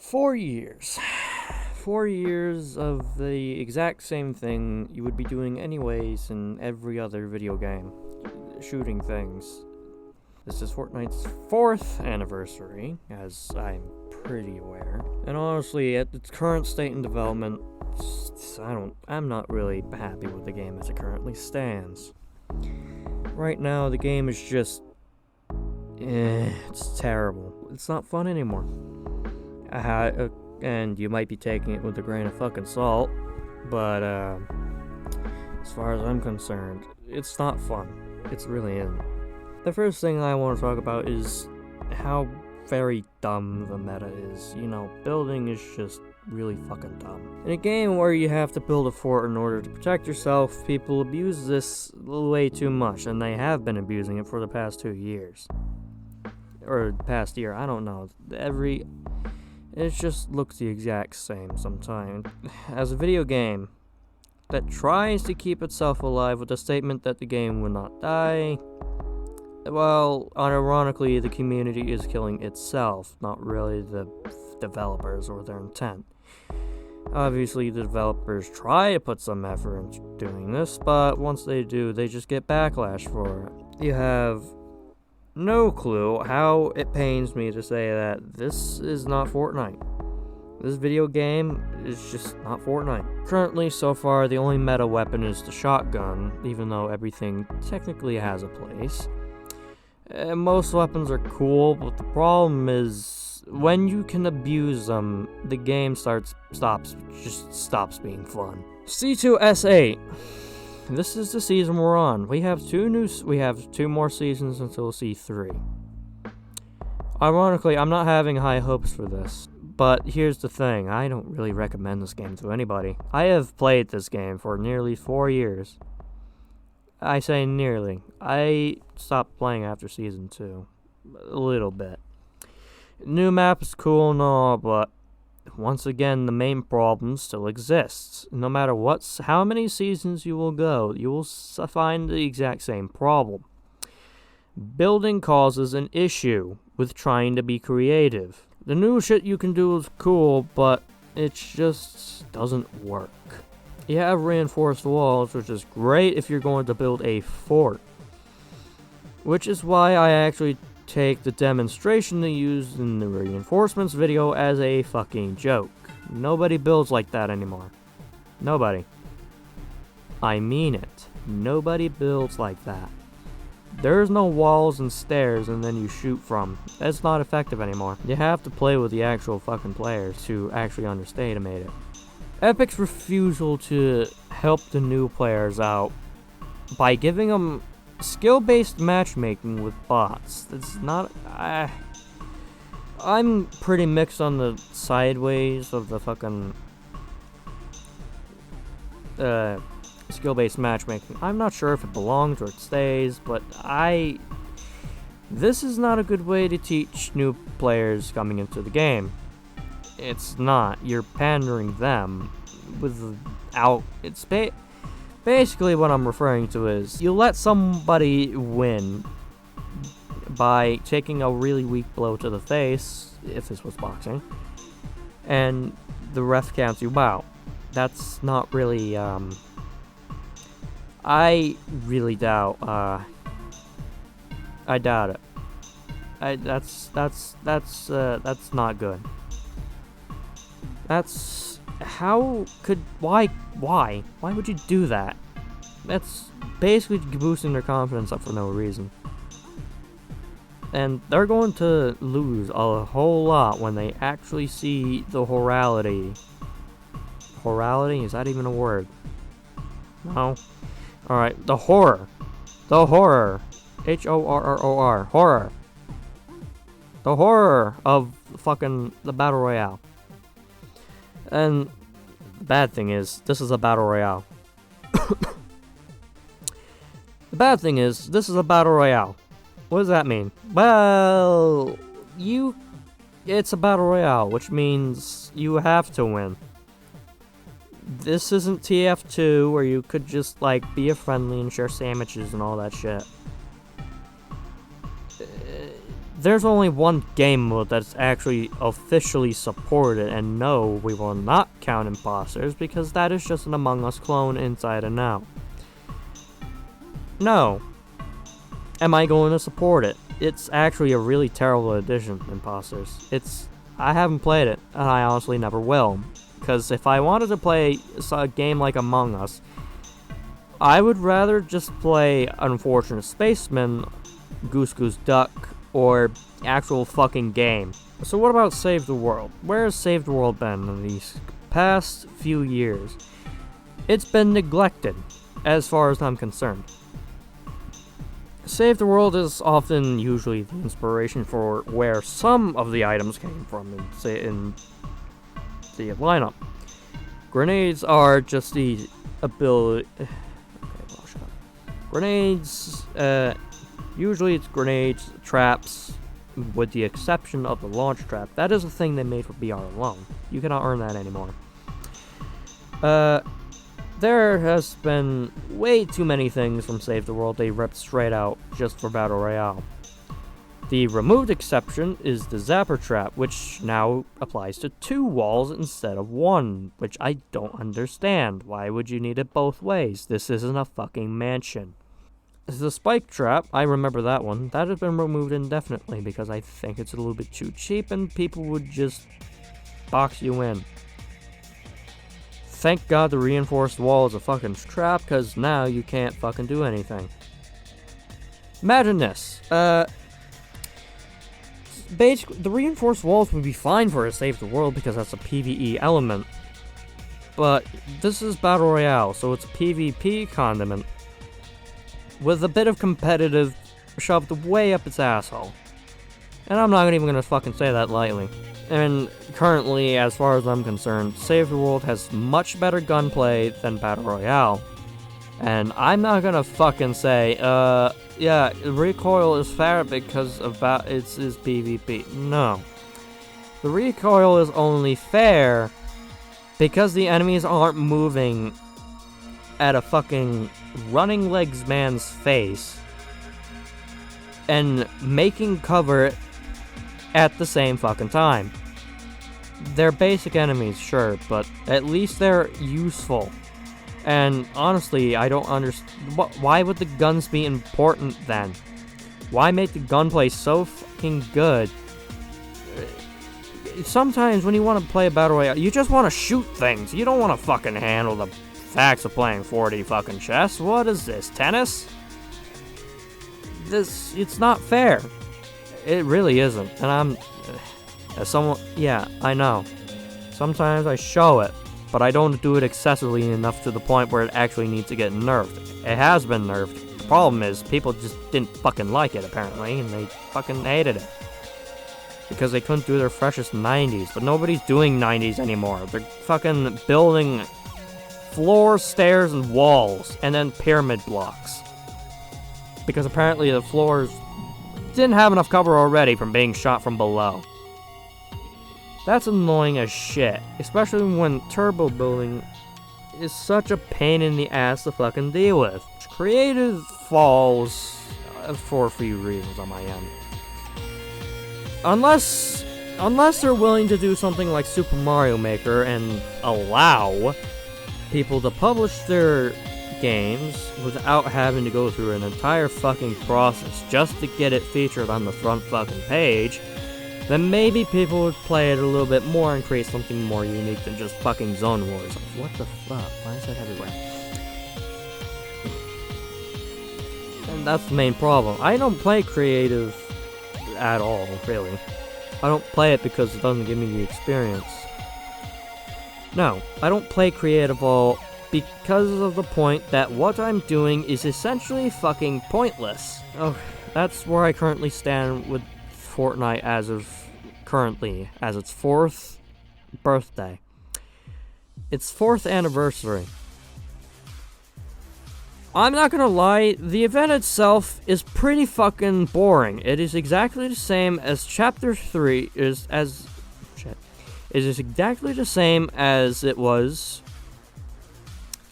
4 years. 4 years of the exact same thing you would be doing anyways in every other video game. Shooting things. This is Fortnite's 4th anniversary, as I'm pretty aware. And honestly, at its current state in development, I'm not really happy with the game as it currently stands. Right now, the game is just, it's terrible. It's not fun anymore. And you might be taking it with a grain of fucking salt, but as far as I'm concerned, it's not fun. It really isn't. The first thing I want to talk about is how very dumb the meta is. You know, building is just really fucking dumb. In a game where you have to build a fort in order to protect yourself, people abuse this way too much, and they have been abusing it for the past 2 years. Or past year, I don't know. It just looks the exact same sometimes. As a video game that tries to keep itself alive with the statement that the game will not die, well, unironically, the community is killing itself, not really the developers or their intent. Obviously, the developers try to put some effort into doing this, but once they do, they just get backlash for it. You have no clue how it pains me to say that this is not Fortnite. This video game is just not Fortnite. Currently, so far, the only meta weapon is the shotgun, even though everything technically has a place. Most weapons are cool, but the problem is when you can abuse them, the game stops being fun. C2S8. This is the season we're on. We have two more seasons until C3. Ironically, I'm not having high hopes for this. But here's the thing, I don't really recommend this game to anybody. I have played this game for nearly 4 years. I say nearly. I stopped playing after Season 2. A little bit. New map is cool and all, but once again, the main problem still exists. No matter how many seasons you will go, you will find the exact same problem. Building causes an issue with trying to be creative. The new shit you can do is cool, but it just doesn't work. You have reinforced walls, which is great if you're going to build a fort. Which is why I actually take the demonstration they used in the reinforcements video as a fucking joke. Nobody builds like that anymore. Nobody. I mean it. Nobody builds like that. There's no walls and stairs and then you shoot from. That's not effective anymore. You have to play with the actual fucking players to actually understand it. Epic's refusal to help the new players out by giving them skill-based matchmaking with bots. That's not... I'm pretty mixed on the sideways of the fucking skill-based matchmaking. I'm not sure if it belongs or it stays, but this is not a good way to teach new players coming into the game. It's not. You're pandering them it's basically what I'm referring to is you let somebody win by taking a really weak blow to the face, if this was boxing, and the ref counts you out. That's not really, I really doubt, I doubt it. That's not good. Why would you do that? That's basically boosting their confidence up for no reason. And they're going to lose a whole lot when they actually see the horality. Horality? Is that even a word? No? Alright, the horror. The horror. Horror. Horror. The horror of fucking the Battle Royale. And the bad thing is, this is a Battle Royale. The bad thing is, this is a Battle Royale. What does that mean? Well, it's a Battle Royale, which means you have to win. This isn't TF2, where you could just, be a friendly and share sandwiches and all that shit. there's only one game mode that's actually officially supported, and no, we will not count imposters because that is just an Among Us clone inside and out. No. Am I going to support it? It's actually a really terrible addition, imposters. I haven't played it, and I honestly never will. Because if I wanted to play a game like Among Us, I would rather just play Unfortunate Spaceman, Goose Goose Duck, or actual fucking game. So what about Save the World? Where has Save the World been in these past few years? It's been neglected, as far as I'm concerned. Save the World is often usually the inspiration for where some of the items came from in the lineup. Grenades are just the ability. Okay, well, shut up. Grenades, usually it's grenades, traps, with the exception of the launch trap. That is a thing they made for BR alone. You cannot earn that anymore. There has been way too many things from Save the World they ripped straight out just for Battle Royale. The removed exception is the Zapper Trap, which now applies to 2 walls instead of 1, which I don't understand. Why would you need it both ways? This isn't a fucking mansion. The Spike Trap, I remember that one. That has been removed indefinitely because I think it's a little bit too cheap and people would just box you in. Thank God the reinforced wall is a fucking trap, because now you can't fucking do anything. Imagine this. Basically, the reinforced walls would be fine for a Save the World because that's a PvE element. But this is Battle Royale, so it's a PvP condiment with a bit of competitive shoved way up its asshole. And I'm not even gonna fucking say that lightly. And currently, as far as I'm concerned, Save the World has much better gunplay than Battle Royale. And I'm not gonna fucking say, yeah, recoil is fair because of it's PvP. No. The recoil is only fair because the enemies aren't moving at a fucking running legs man's face and making cover at the same fucking time. They're basic enemies, sure, but at least they're useful. And honestly, I don't understand. Why would the guns be important then? Why make the gunplay so fucking good? Sometimes when you want to play a Battle Royale, you just want to shoot things. You don't want to fucking handle the facts of playing 4D fucking chess. What is this, tennis? It's not fair. It really isn't, and I'm, as someone, yeah, I know. Sometimes I show it, but I don't do it excessively enough to the point where it actually needs to get nerfed. It has been nerfed. The problem is, people just didn't fucking like it, apparently, and they fucking hated it. Because they couldn't do their freshest 90s, but nobody's doing 90s anymore. They're fucking building floors, stairs, and walls, and then pyramid blocks. Because apparently the floors didn't have enough cover already from being shot from below. That's annoying as shit, especially when turbo building is such a pain in the ass to fucking deal with. Creative falls for a few reasons on my end. Unless they're willing to do something like Super Mario Maker and allow people to publish their games without having to go through an entire fucking process just to get it featured on the front fucking page, then maybe people would play it a little bit more and create something more unique than just fucking Zone Wars. What the fuck? Why is that everywhere? And that's the main problem. I don't play creative at all, really. I don't play it because it doesn't give me the experience. No, I don't play creative all because of the point that what I'm doing is essentially fucking pointless. Oh, that's where I currently stand with Fortnite as of currently, as its 4th birthday. Its 4th anniversary. I'm not gonna lie, the event itself is pretty fucking boring. It is exactly the same as Chapter 3 It is exactly the same as it was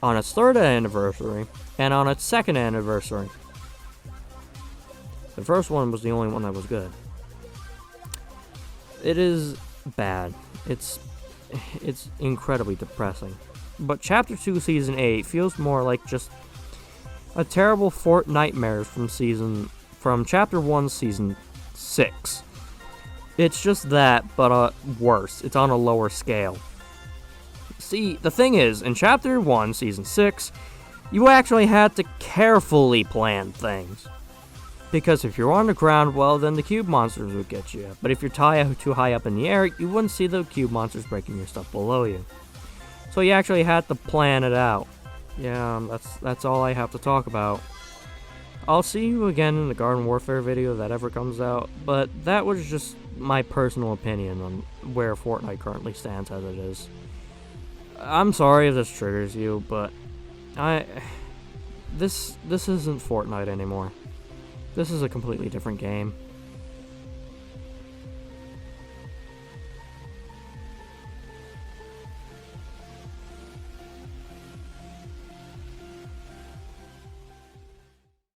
on its 3rd anniversary and on its 2nd anniversary. The first one was the only one that was good. It is bad. It's incredibly depressing. But Chapter 2 Season 8 feels more like just a terrible Fortnite from Chapter 1 Season 6. It's just that, but worse. It's on a lower scale. See, the thing is, in Chapter 1 Season 6, you actually had to carefully plan things. Because if you're on the ground, well, then the cube monsters would get you. But if you're too high up in the air, you wouldn't see the cube monsters breaking your stuff below you. So you actually had to plan it out. Yeah, that's all I have to talk about. I'll see you again in the Garden Warfare video that ever comes out, but that was just my personal opinion on where Fortnite currently stands as it is. I'm sorry if this triggers you, but this isn't Fortnite anymore. This is a completely different game.